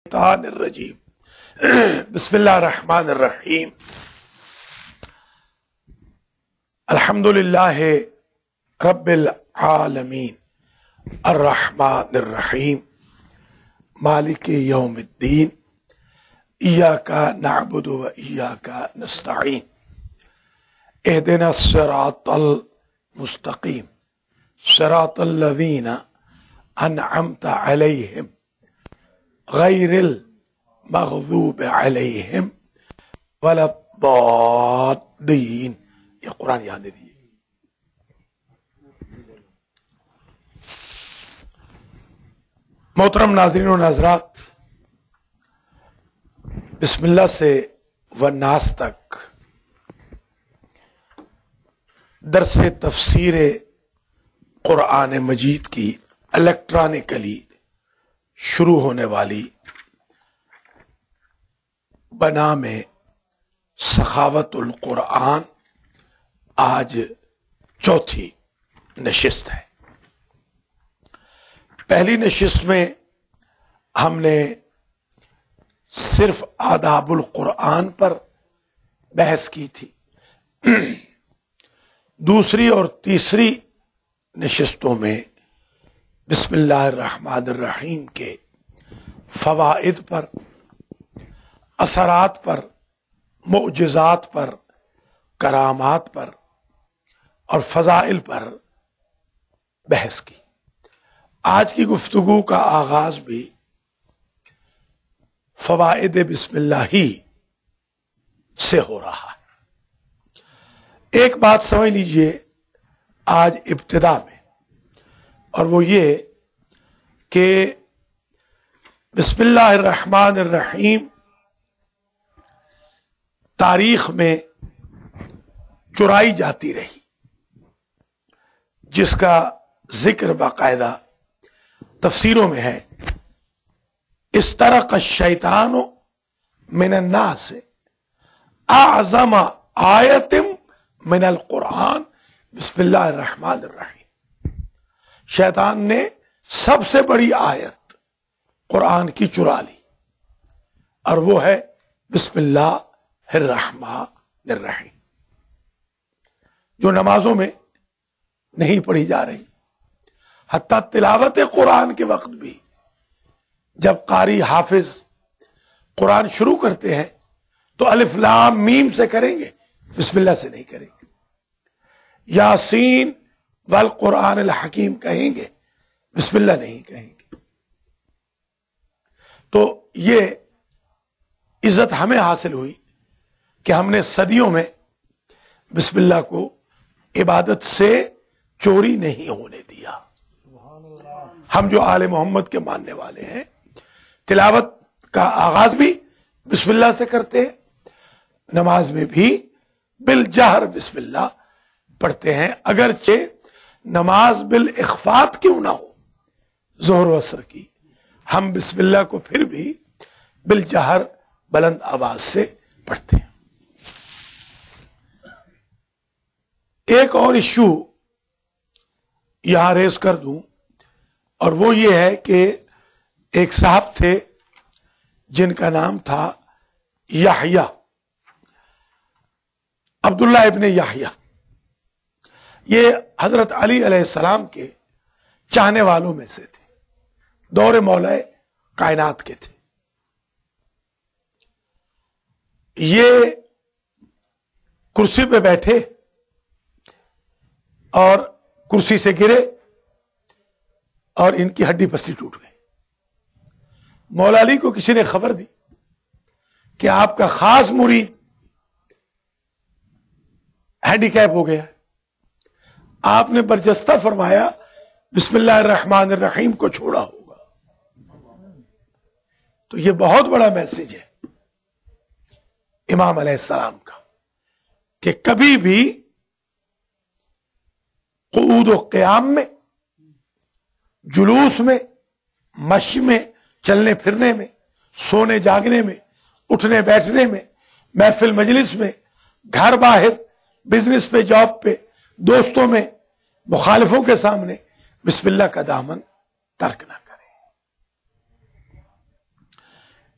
الشیطان الرجیم بسم اللہ الرحمن الرحیم الحمد للہ رب العالمین الرحمن الرحیم مالک یوم الدین ایاک نعبد و ایاک نستعین اہدنا الصراط المستقیم صراط الذین انعمت علیہم غیر المغضوب علیہم ولا الضالین. یہ قرآن یاد دیجیے. محترم ناظرین و ناظرات، بسم اللہ سے والناس تک درس تفسیر قرآن مجید کی الیکٹرانکلی شروع ہونے والی بنام سخاوت القرآن آج چوتھی نشست ہے. پہلی نشست میں ہم نے صرف آداب القرآن پر بحث کی تھی. دوسری اور تیسری نشستوں میں بسم اللہ الرحمن الرحیم کے فوائد پر، اثرات پر، معجزات پر، کرامات پر اور فضائل پر بحث کی. آج کی گفتگو کا آغاز بھی فوائد بسم اللہ ہی سے ہو رہا ہے. ایک بات سمجھ لیجئے آج ابتدا میں، اور وہ یہ کہ بسم اللہ الرحمن الرحیم تاریخ میں چرائی جاتی رہی، جس کا ذکر باقاعدہ تفسیروں میں ہے. استرق الشیطان من الناس اعظم آیت من القرآن بسم اللہ الرحمن الرحیم. شیطان نے سب سے بڑی آیت قرآن کی چرا لی، اور وہ ہے بسم اللہ الرحمن الرحیم، جو نمازوں میں نہیں پڑھی جا رہی. حتیٰ تلاوت قرآن کے وقت بھی جب قاری حافظ قرآن شروع کرتے ہیں تو الف لام میم سے کریں گے، بسم اللہ سے نہیں کریں گے. یاسین والقرآن الحکیم کہیں گے، بسم اللہ نہیں کہیں گے. تو یہ عزت ہمیں حاصل ہوئی کہ ہم نے صدیوں میں بسم اللہ کو عبادت سے چوری نہیں ہونے دیا. ہم جو آل محمد کے ماننے والے ہیں، تلاوت کا آغاز بھی بسم اللہ سے کرتے ہیں، نماز میں بھی بالجہر بسم اللہ پڑھتے ہیں، اگرچہ نماز بالاخفات کیوں نہ ہو، ظہر و عصر کی، ہم بسم اللہ کو پھر بھی بالجہر بلند آواز سے پڑھتے ہیں. ایک اور ایشو یہاں ریز کر دوں، اور وہ یہ ہے کہ ایک صاحب تھے جن کا نام تھا یحییٰ، عبداللہ ابن یحییٰ. یہ حضرت علی علیہ السلام کے چاہنے والوں میں سے تھے، دور مولا کائنات کے تھے. یہ کرسی پہ بیٹھے اور کرسی سے گرے اور ان کی ہڈی پسلی ٹوٹ گئی. مولا علی کو کسی نے خبر دی کہ آپ کا خاص مرید ہینڈی کیپ ہو گیا ہے. آپ نے برجستہ فرمایا بسم اللہ الرحمن الرحیم کو چھوڑا ہوگا. تو یہ بہت بڑا میسج ہے امام علیہ السلام کا کہ کبھی بھی قعود و قیام میں، جلوس میں، مشی میں، چلنے پھرنے میں، سونے جاگنے میں، اٹھنے بیٹھنے میں، محفل مجلس میں، گھر باہر، بزنس پہ، جاب پہ، دوستوں میں، مخالفوں کے سامنے بسم اللہ کا دامن ترک نہ کریں.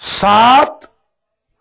7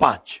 5,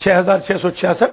6666,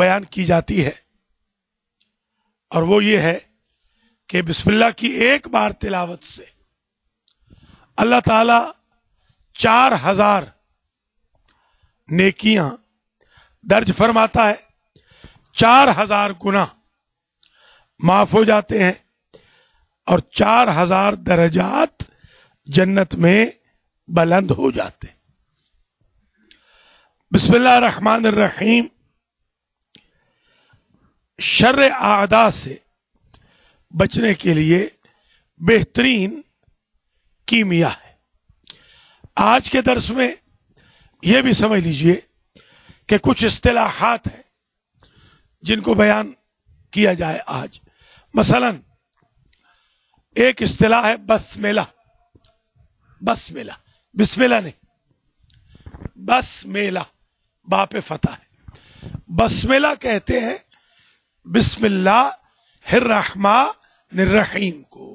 بیان کی جاتی ہے، اور وہ یہ ہے کہ بسم اللہ کی ایک بار تلاوت سے اللہ تعالی 4000 نیکیاں درج فرماتا ہے، 4000 گناہ معاف ہو جاتے ہیں، اور 4000 درجات جنت میں بلند ہو جاتے ہیں۔ بسم اللہ الرحمن الرحیم شر اعداء سے بچنے کے لیے بہترین کیمیا ہے۔ آج کے درس میں یہ بھی سمجھ لیجئے کہ کچھ اصطلاحات ہیں جن کو بیان کیا جائے آج۔ مثلا ایک اصطلاح ہے بسملہ، بسملہ، بسم اللہ نہیں، بسملہ، با پہ فتح ہے۔ بسملہ کہتے ہیں بسم اللہ الرحمن الرحیم کو،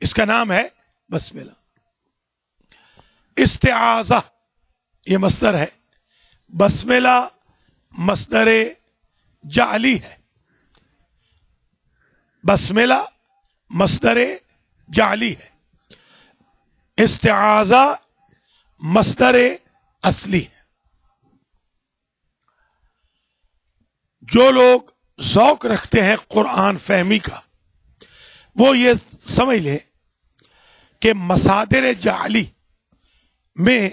اس کا نام ہے بسملہ۔ استعاذہ یہ مصدر ہے، بسملہ مصدر جعلی ہے، بسملہ مصدر جعلی ہے، استعاذہ مصدر اصلی ہے۔ جو لوگ ذوق رکھتے ہیں قرآن فہمی کا، وہ یہ سمجھ لیں کہ مصادر جعلی میں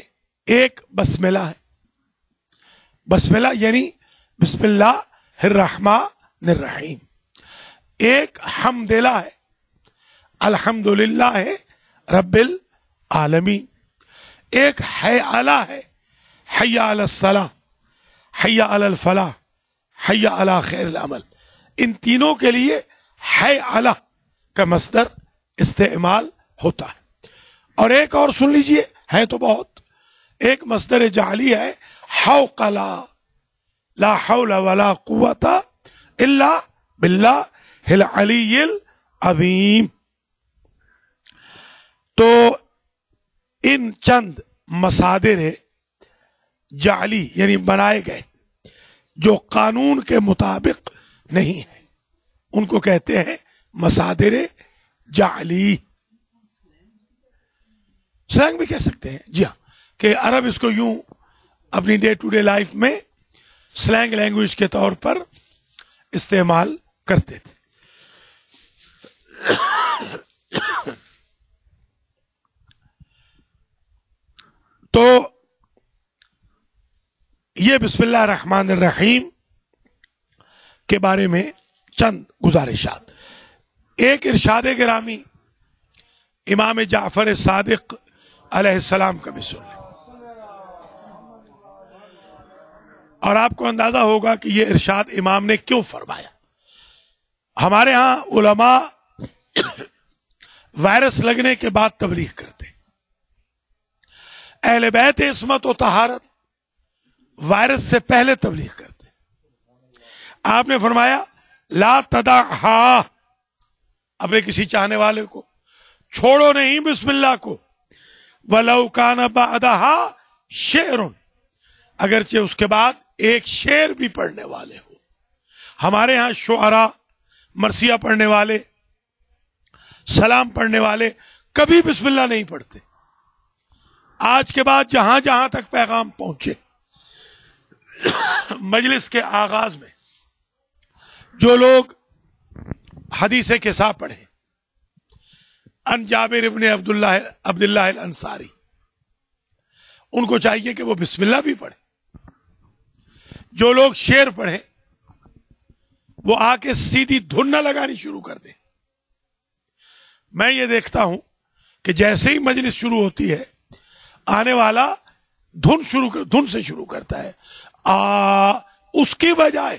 ایک بسملہ ہے۔ بسملہ یعنی بسم اللہ الرحمن الرحیم، ایک حمدللہ ہے، الحمدللہ ہے رب العالمین، ایک حی علی ہے، حی علی الصلاح، حی علی الفلاح، حی علی خیر العمل۔ ان تینوں کے لیے حی علی کا مصدر استعمال ہوتا ہے۔ اور ایک اور سن لیجئے، ہے تو بہت، ایک مصدر جعلی ہے حوقلا، لا حول ولا قوت الا باللہ العلی العظیم۔ تو ان چند مصادر جعلی یعنی بنائے گئے جو قانون کے مطابق نہیں ہے، ان کو کہتے ہیں مصادر جعلی۔ سلینگ بھی کہہ سکتے ہیں، جی ہاں، کہ عرب اس کو یوں اپنی ڈے ٹو ڈے لائف میں سلینگ لینگویج کے طور پر استعمال کرتے تھے۔ تو یہ بسم اللہ الرحمن الرحیم کے بارے میں چند گزارشات۔ ایک ارشاد گرامی امام جعفر صادق علیہ السلام کا بھی سن لیں، اور آپ کو اندازہ ہوگا کہ یہ ارشاد امام نے کیوں فرمایا۔ ہمارے ہاں علماء وائرس لگنے کے بعد تبلیغ کرتے، اہل بیت عصمت و طہارت وائرس سے پہلے تبلیغ کرتے۔ آپ نے فرمایا لا تدعھا، اپنے کسی چاہنے والے کو چھوڑو نہیں بسم اللہ کو، ولو کان بعدھا شعر، اگرچہ اس کے بعد ایک شعر بھی پڑھنے والے ہو۔ ہمارے ہاں شعراء، مرثیہ پڑھنے والے، سلام پڑھنے والے کبھی بسم اللہ نہیں پڑھتے۔ آج کے بعد جہاں جہاں تک پیغام پہنچے، مجلس کے آغاز میں جو لوگ حدیث کسا پڑھیں، ان جابر ابن عبداللہ الانصاری، ان کو چاہیے کہ وہ بسم اللہ بھی پڑھیں۔ جو لوگ شعر پڑھیں وہ آ کے سیدھی دھن نہ لگانی شروع کر دیں۔ میں یہ دیکھتا ہوں کہ جیسے ہی مجلس شروع ہوتی ہے، آنے والا دھن سے شروع کرتا ہے، اس کی بجائے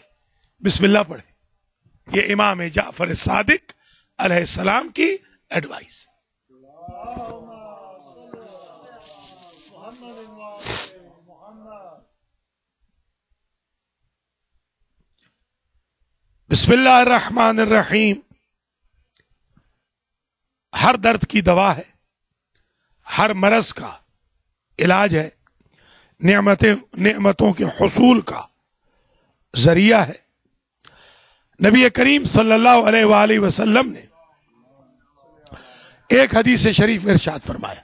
بسم اللہ پڑھے۔ یہ امام جعفر صادق علیہ السلام کی ایڈوائس ہے۔ بسم اللہ الرحمن الرحیم ہر درد کی دوا ہے، ہر مرض کا علاج ہے، نعمتوں کے حصول کا ذریعہ ہے. نبی کریم صلی اللہ علیہ وآلہ وسلم نے ایک حدیث شریف میں ارشاد فرمایا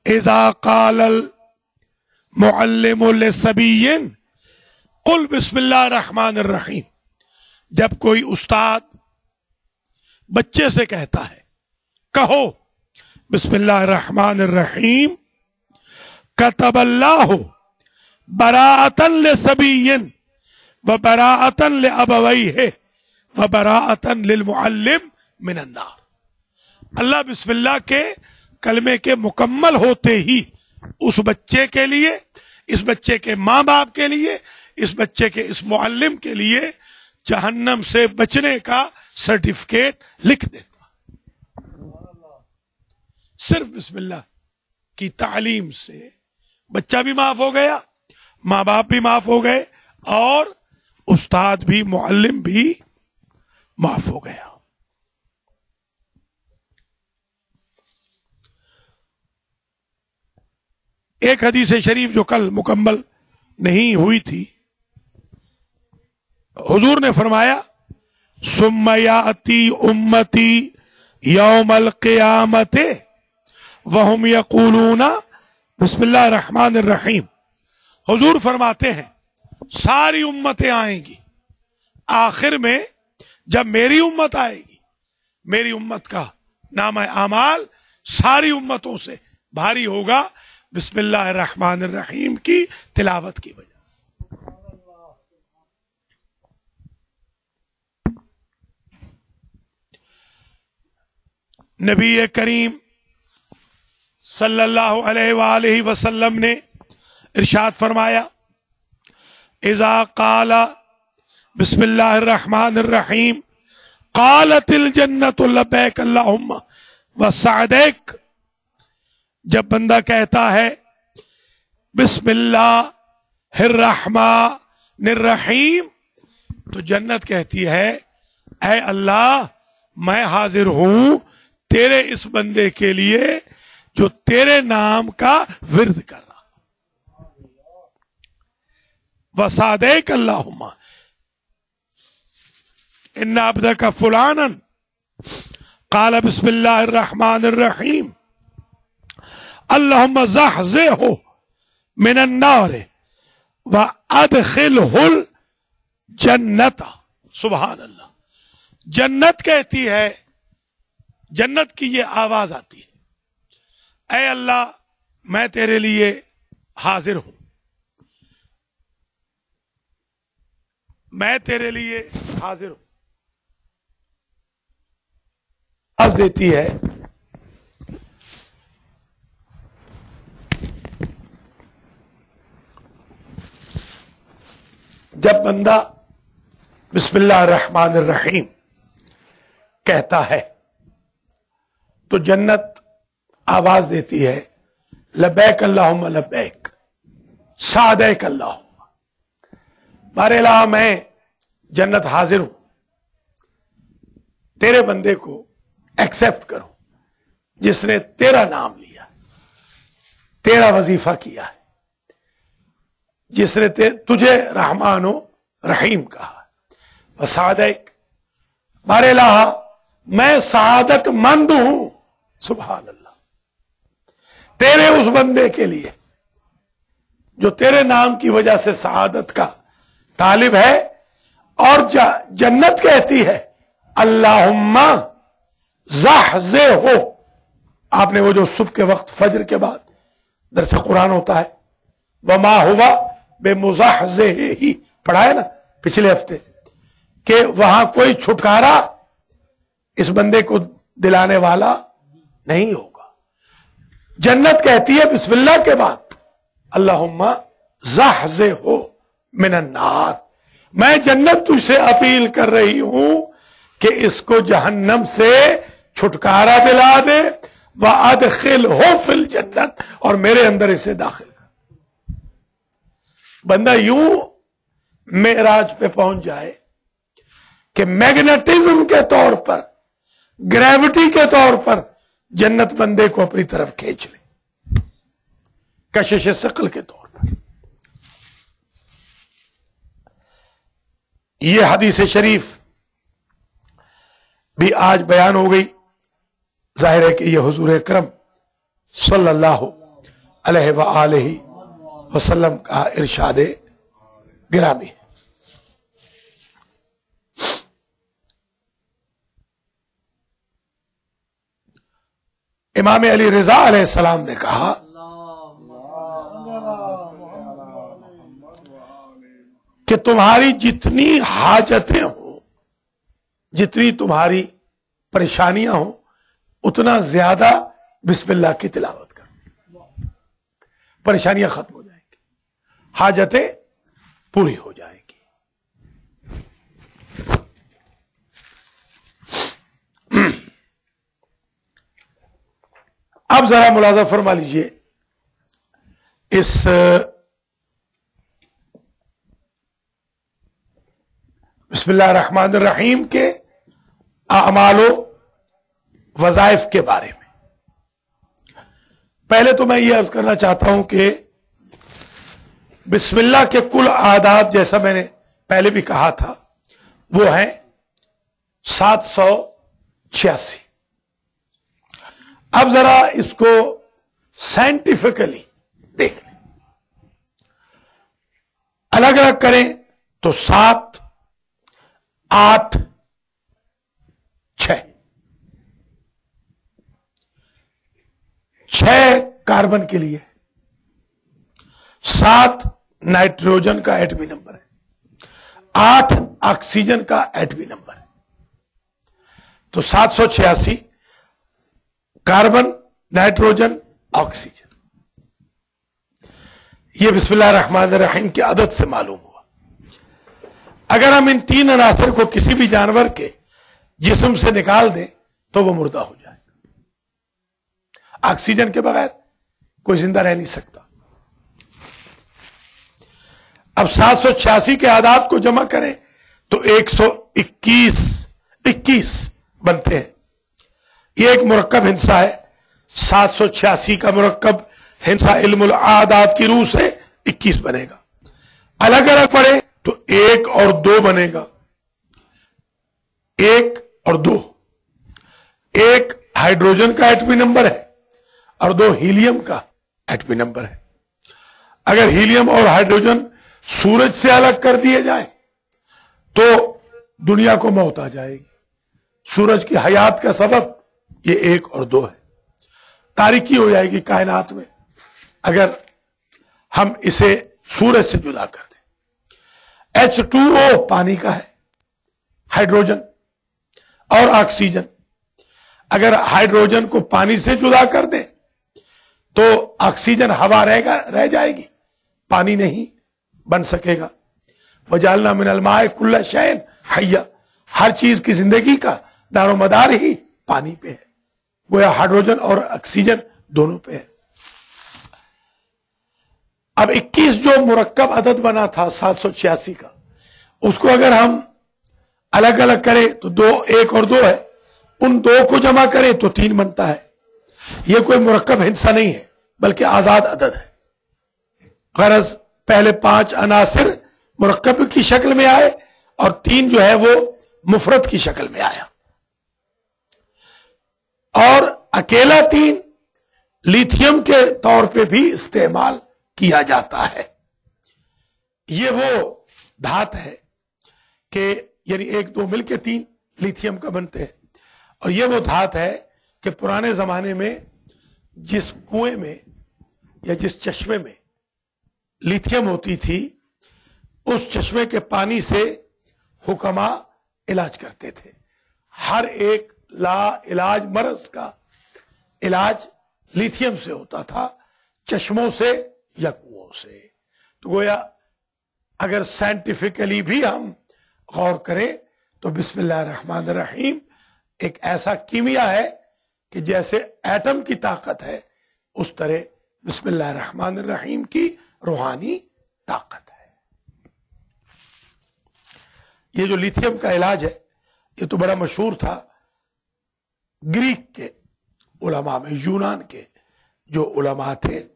اذا قال المعلم للصبی قل بسم اللہ الرحمن الرحیم. جب کوئی استاد بچے سے کہتا ہے کہو بسم اللہ الرحمن الرحیم کتب اللہ براءۃ لصبی وبراءۃ لابویہ وبراءۃ للمعلم من النار. اللہ بسم اللہ کے کلمے کے مکمل ہوتے ہی اس بچے کے لیے، اس بچے کے ماں باپ کے لیے، اس بچے کے اس معلم کے لیے جہنم سے بچنے کا سرٹیفکیٹ لکھ دیتا. صرف بسم اللہ کی تعلیم سے بچہ بھی معاف ہو گیا، ماں باپ بھی معاف ہو گئے، اور استاد بھی، معلم بھی معاف ہو گیا. ایک حدیث شریف جو کل مکمل نہیں ہوئی تھی، حضور نے فرمایا ثم یاتی امتی یوم القیامت وہم یقولون بسم اللہ الرحمن الرحیم. حضور فرماتے ہیں ساری امتیں آئیں گی، آخر میں جب میری امت آئے گی، میری امت کا نامہ اعمال ساری امتوں سے بھاری ہوگا بسم اللہ الرحمن الرحیم کی تلاوت کی وجہ سے. نبی کریم صلی اللہ علیہ وآلہ وسلم نے ارشاد فرمایا اذا قال بسم اللہ الرحمن الرحیم قالت الجنت لبیک اللہم وسعدیک. جب بندہ کہتا ہے بسم اللہ الرحمن الرحیم تو جنت کہتی ہے اے اللہ میں حاضر ہوں تیرے اس بندے کے لیے جو تیرے نام کا ورد کر رہا. وسعدیک اللہم ان عبدک فلانا قال بسم اللہ الرحمن الرحیم اللہم زحزحہ من النار وادخلہ الجنت. سبحان اللہ. جنت کہتی ہے، جنت کی یہ آواز آتی ہے اے اللہ میں تیرے لیے حاضر ہوں، میں تیرے لیے حاضر ہوں. آواز دیتی ہے جب بندہ بسم اللہ الرحمن الرحیم کہتا ہے تو جنت آواز دیتی ہے لبیک اللہم لبیک سعدیک اللہم. بارے الہ میں جنت حاضر ہوں، تیرے بندے کو ایکسپٹ کروں جس نے تیرا نام لیا، تیرا وظیفہ کیا ہے، جس نے تجھے رحمان و رحیم کہا. وسعدیک بارے الہ میں سعادت مند ہوں. سبحان اللہ. تیرے اس بندے کے لیے جو تیرے نام کی وجہ سے سعادت کا طالب ہے. اور جنت کہتی ہے اللہم زحزحہ. آپ نے وہ جو صبح کے وقت فجر کے بعد درس قرآن ہوتا ہے وما ہوا بے مزحزحہ ہی پڑھا ہے نا پچھلے ہفتے، کہ وہاں کوئی چھٹکارا اس بندے کو دلانے والا نہیں ہوگا. جنت کہتی ہے بسم اللہ کے بعد اللہم زحزحہ من النار. میں جنت تجھ سے اپیل کر رہی ہوں کہ اس کو جہنم سے چھٹکارا دلا دے وادخلہ فی الجنت، اور میرے اندر اسے داخل کر. بندہ یوں معراج پہ پہنچ جائے کہ میگنیٹزم کے طور پر، گریوٹی کے طور پر جنت بندے کو اپنی طرف کھینچ لے، کشش ثقل کے طور پر. یہ حدیث شریف بھی آج بیان ہو گئی. ظاہر ہے کہ یہ حضور اکرم صلی اللہ علیہ وآلہ وسلم کا ارشاد گرامی ہے. امام علی رضا علیہ السلام نے کہا کہ تمہاری جتنی حاجتیں ہوں، جتنی تمہاری پریشانیاں ہوں، اتنا زیادہ بسم اللہ کی تلاوت کرو، پریشانیاں ختم ہو جائیں گی، حاجتیں پوری ہو جائیں گی. اب ذرا ملاحظہ فرما لیجئے اس بسم اللہ الرحمن الرحیم کے اعمال و وظائف کے بارے میں. پہلے تو میں یہ عرض کرنا چاہتا ہوں کہ بسم اللہ کے کل اعداد، جیسا میں نے پہلے بھی کہا تھا، وہ ہیں 786. اب ذرا اس کو سائنٹیفکلی دیکھ لیں، الگ الگ کریں تو 7 8 6 6 کاربن کے لیے، 7 نائٹروجن کا ایٹمی نمبر ہے، 8 آکسیجن کا ایٹمی نمبر ہے. تو 786 کاربن، نائٹروجن، آکسیجن. یہ بسم اللہ الرحمن الرحیم کی عدد سے معلوم ہوا. اگر ہم ان 3 عناصر کو کسی بھی جانور کے جسم سے نکال دیں تو وہ مردہ ہو جائے گا. آکسیجن کے بغیر کوئی زندہ رہ نہیں سکتا. اب 786 کے اعداد کو جمع کریں تو 121 بنتے ہیں. یہ ایک مرکب ہندسہ ہے. 786 کا مرکب ہندسہ علم الاعداد کی روح سے 21 بنے گا. الگ الگ پڑھے تو 1 اور 2 بنے گا. 1 اور 2. 1 ہائیڈروجن کا ایٹمی نمبر ہے اور 2 ہیلیم کا ایٹمی نمبر ہے. اگر ہیلیم اور ہائیڈروجن سورج سے الگ کر دیے جائیں تو دنیا کو موت آ جائے گی. سورج کی حیات کا سبب یہ 1 اور 2 ہے. تاریکی ہو جائے گی کائنات میں اگر ہم اسے سورج سے جدا کر دیں. H2O پانی کا ہے، ہائیڈروجن اور آکسیجن. اگر ہائیڈروجن کو پانی سے جدا کر دیں تو آکسیجن ہوا رہ جائے گی، پانی نہیں بن سکے گا. وجعلنا من الماء کل شیء حی، ہر چیز کی زندگی کا دار و مدار ہی پانی پہ ہے. گویا ہائیڈروجن اور آکسیجن دونوں پہ ہے. اب 21 جو مرکب عدد بنا تھا 786 کا، اس کو اگر ہم الگ الگ کریں تو 2 1 اور 2 ہے. ان 2 کو جمع کریں تو 3 بنتا ہے. یہ کوئی مرکب ہندسہ نہیں ہے بلکہ آزاد عدد ہے. غرض پہلے 5 عناصر مرکب کی شکل میں آئے اور 3 جو ہے وہ مفرد کی شکل میں آیا. اور اکیلا 3 لیتھیم کے طور پہ بھی استعمال کیا جاتا ہے. یہ وہ دھات ہے کہ یعنی 1 2 مل کے 3 لیتھیم کا بنتے ہیں. اور یہ وہ دھات ہے کہ پرانے زمانے میں جس کنویں میں یا جس چشمے میں لیتھیم ہوتی تھی اس چشمے کے پانی سے حکما علاج کرتے تھے. ہر ایک لا علاج مرض کا علاج لیتھیم سے ہوتا تھا، چشموں سے یا کنووں سے. تو گویا اگر سائنٹیفکلی بھی ہم غور کریں تو بسم اللہ الرحمن الرحیم ایک ایسا کیمیا ہے کہ جیسے ایٹم کی طاقت ہے اس طرح بسم اللہ الرحمن الرحیم کی روحانی طاقت ہے. یہ جو لیتھیم کا علاج ہے یہ تو بڑا مشہور تھا گریک کے علماء میں، یونان کے جو علماء تھے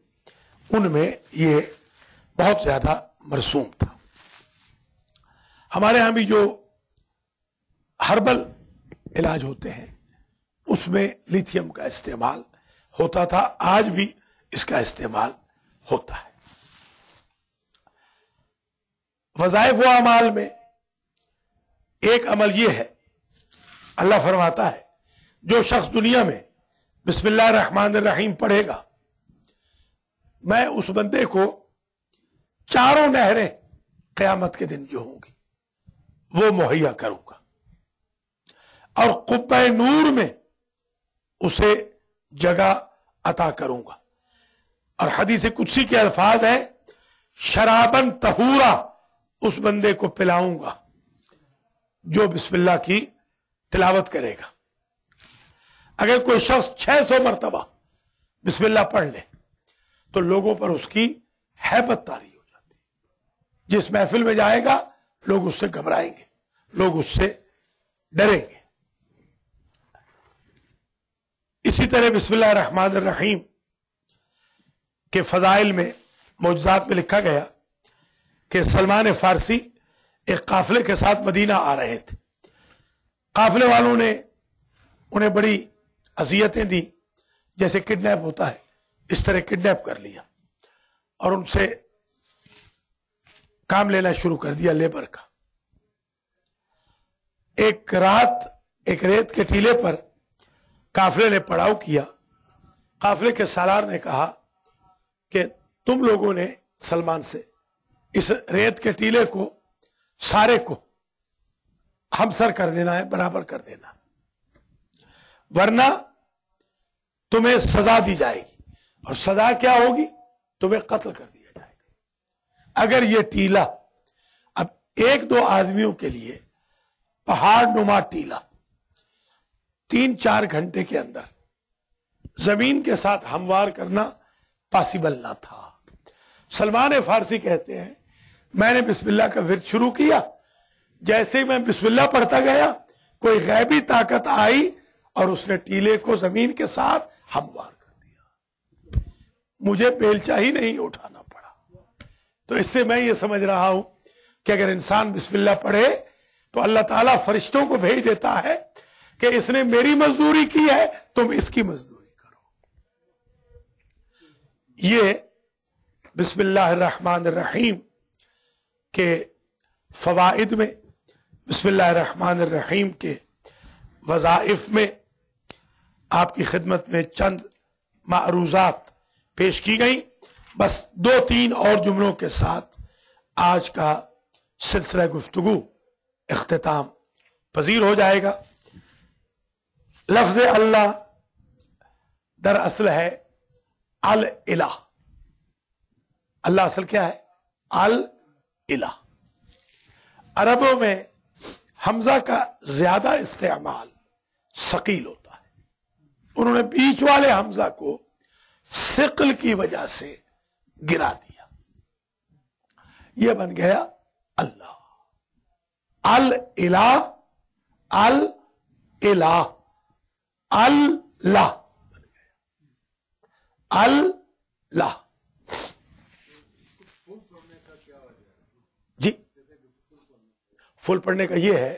ان میں یہ بہت زیادہ مرسوم تھا. ہمارے ہاں بھی جو ہربل علاج ہوتے ہیں اس میں لیتھیم کا استعمال ہوتا تھا، آج بھی اس کا استعمال ہوتا ہے۔ وظائف و اعمال میں ایک عمل یہ ہے، اللہ فرماتا ہے جو شخص دنیا میں بسم اللہ الرحمن الرحیم پڑھے گا، میں اس بندے کو چاروں نہریں قیامت کے دن جو ہوں گی وہ مہیا کروں گا، اور قبہ نور میں اسے جگہ عطا کروں گا، اور حدیث قدسی کے الفاظ ہیں شرابن طہورا، اس بندے کو پلاؤں گا جو بسم اللہ کی تلاوت کرے گا۔ اگر کوئی شخص 600 مرتبہ بسم اللہ پڑھ لے تو لوگوں پر اس کی ہیبت طاری ہو جاتی ہے، جس محفل میں جائے گا لوگ اس سے گھبرائیں گے، لوگ اس سے ڈریں گے۔ اسی طرح بسم اللہ الرحمن الرحیم کے فضائل میں معجزات میں لکھا گیا کہ سلمان فارسی ایک قافلے کے ساتھ مدینہ آ رہے تھے، قافلے والوں نے انہیں بڑی اذیتیں دی، جیسے کڈنیپ ہوتا ہے اس طرح کڈنیپ کر لیا اور ان سے کام لینا شروع کر دیا لیبر کا۔ ایک رات ایک ریت کے ٹیلے پر قافلے نے پڑاؤ کیا، قافلے کے سالار نے کہا کہ تم لوگوں نے سلمان سے اس ریت کے ٹیلے کو سارے کو ہمسر کر دینا ہے، برابر کر دینا، ورنہ تمہیں سزا دی جائے گی، اور سزا کیا ہوگی؟ تمہیں قتل کر دیا جائے گا۔ اگر یہ ٹیلا اب ایک دو آدمیوں کے لیے پہاڑ نما ٹیلا 3-4 گھنٹے کے اندر زمین کے ساتھ ہموار کرنا پاسبل نہ تھا، سلمان فارسی کہتے ہیں میں نے بسم اللہ کا ورد شروع کیا، جیسے ہی میں بسم اللہ پڑھتا گیا کوئی غیبی طاقت آئی اور اس نے ٹیلے کو زمین کے ساتھ ہموار کر دیا، مجھے بیلچا ہی نہیں اٹھانا پڑا۔ تو اس سے میں یہ سمجھ رہا ہوں کہ اگر انسان بسم اللہ پڑھے تو اللہ تعالیٰ فرشتوں کو بھیج دیتا ہے کہ اس نے میری مزدوری کی ہے، تم اس کی مزدوری کرو۔ یہ بسم اللہ الرحمن الرحیم کے فوائد میں، بسم اللہ الرحمن الرحیم کے وظائف میں آپ کی خدمت میں چند معروضات پیش کی گئیں۔ بس 2-3 اور جملوں کے ساتھ آج کا سلسلہ گفتگو اختتام پذیر ہو جائے گا۔ لفظ اللہ دراصل ہے الالہ۔ اللہ اصل کیا ہے؟ الالہ۔ عربوں میں حمزہ کا زیادہ استعمال ثقیل ہوتا ہے، انہوں نے بیچ والے حمزہ کو ثقل کی وجہ سے گرا دیا، یہ بن گیا اللہ۔ الالہ، الالہ، اللہ بن گیا، اللہ۔ جی فل پڑھنے کا یہ ہے،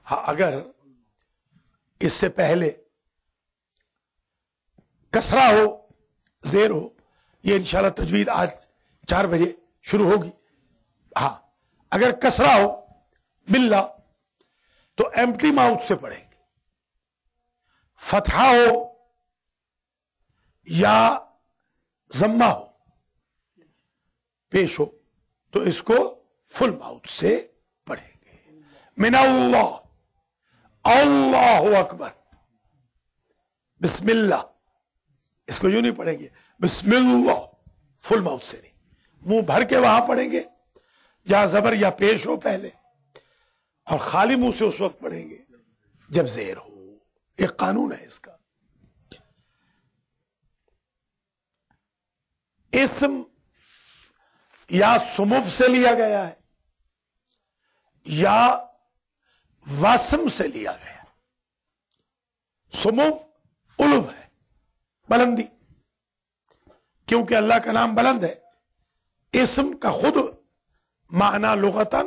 ہاں اگر اس سے پہلے کسرہ ہو، زیر ہو، یہ انشاءاللہ تجوید آج 4 بجے شروع ہوگی، ہاں اگر کسرہ ہو باللہ تو ایمٹی ماؤتھ سے پڑھیں گے، فتحہ ہو یا ضمہ ہو پیش ہو تو اس کو فل ماؤتھ سے پڑھیں گے۔ من اللہ، اللہ اکبر، بسم اللہ، اس کو یوں نہیں پڑھیں گے، بسم اللہ، فل ماؤتھ سے نہیں، منہ بھر کے وہاں پڑھیں گے جہاں زبر یا پیش ہو پہلے، اور خالی منہ سے اس وقت پڑھیں گے جب زیر ہو۔ ایک قانون ہے اس کا۔ اسم یا سمف سے لیا گیا ہے یا واسم سے لیا گیا۔ سمف علو ہے، بلندی، کیونکہ اللہ کا نام بلند ہے۔ اسم کا خود معنی لغتاً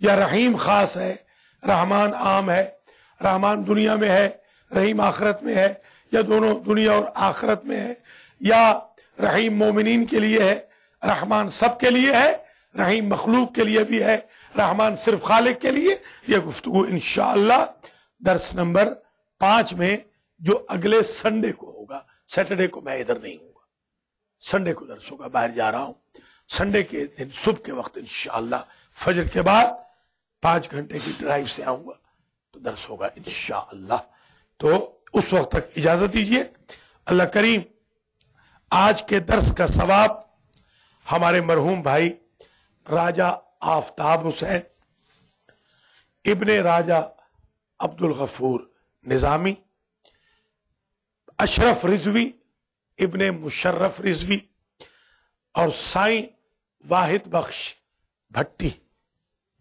یا رحیم خاص ہے، رحمان عام ہے، رحمان دنیا میں ہے، رحیم آخرت میں ہے، یا دونوں دنیا اور آخرت میں ہے، یا رحیم مومنین کے لیے ہے، رحمان سب کے لیے ہے، رحیم مخلوق کے لیے بھی ہے، رحمان صرف خالق کے لیے، یہ گفتگو انشاءاللہ درس نمبر 5 میں جو اگلے سنڈے کو ہوگا. سیٹرڈے کو میں ادھر نہیں ہوں گا، سنڈے کو درس ہوگا، باہر جا رہا ہوں. سنڈے کے دن صبح کے وقت انشاءاللہ فجر کے بعد 5 گھنٹے کی ڈرائیو سے آؤں گا تو درس ہوگا انشاءاللہ. تو اس وقت تک اجازت دیجیے. اللہ کریم آج کے درس کا ثواب ہمارے مرحوم بھائی راجہ آفتاب حسین ابن راجہ عبد الغفور نظامی، اشرف رضوی ابن مشرف رضوی اور سائیں واحد بخش بھٹی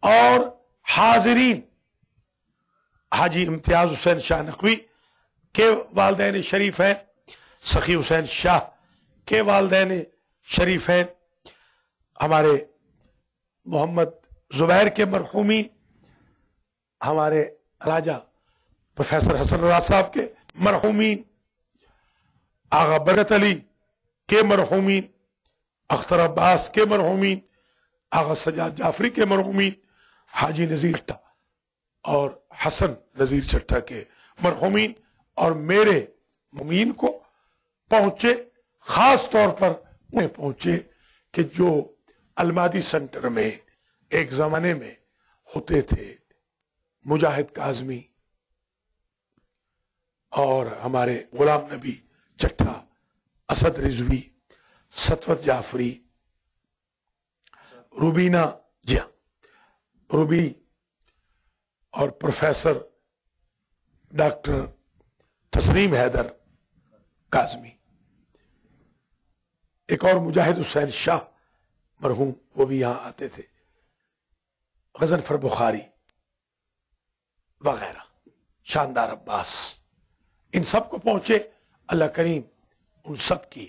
اور حاضرین حاجی امتیاز حسین شاہ نقوی کے والدین شریف ہیں، سخی حسین شاہ کے والدین شریف ہیں، ہمارے محمد زبیر کے مرحومین، ہمارے راجہ پروفیسر حسن راز صاحب کے مرحومین، آغا برکت علی کے مرحومین، اختر عباس کے مرحومین، آغا سجاد جعفری کے مرحومین، حاجی نذیر چٹھا اور حسن نذیر چٹھا کے مرحومین، اور میرے مومین کو پہنچے، خاص طور پر انہیں پہنچے کہ جو المادی سینٹر میں ایک زمانے میں ہوتے تھے، مجاہد کاظمی اور ہمارے غلام نبی چٹھا، اسد رضوی، ستوت جعفری، روبینہ جی روبی اور پروفیسر ڈاکٹر تسلیم حیدر کاظمی، ایک اور مجاہد حسین شاہ مرحوم وہ بھی یہاں آتے تھے، غضنفر بخاری وغیرہ، شاندار عباس، ان سب کو پہنچے. اللہ کریم ان سب کی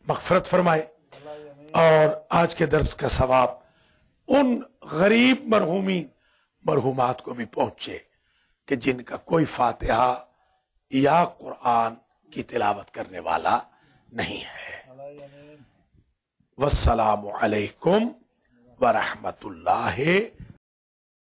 مغفرت فرمائے اور آج کے درس کا ثواب ان غریب مرحومین مرحومات کو بھی پہنچے کہ جن کا کوئی فاتحہ یا قرآن کی تلاوت کرنے والا نہیں ہے. والسلام علیکم ورحمۃ اللہ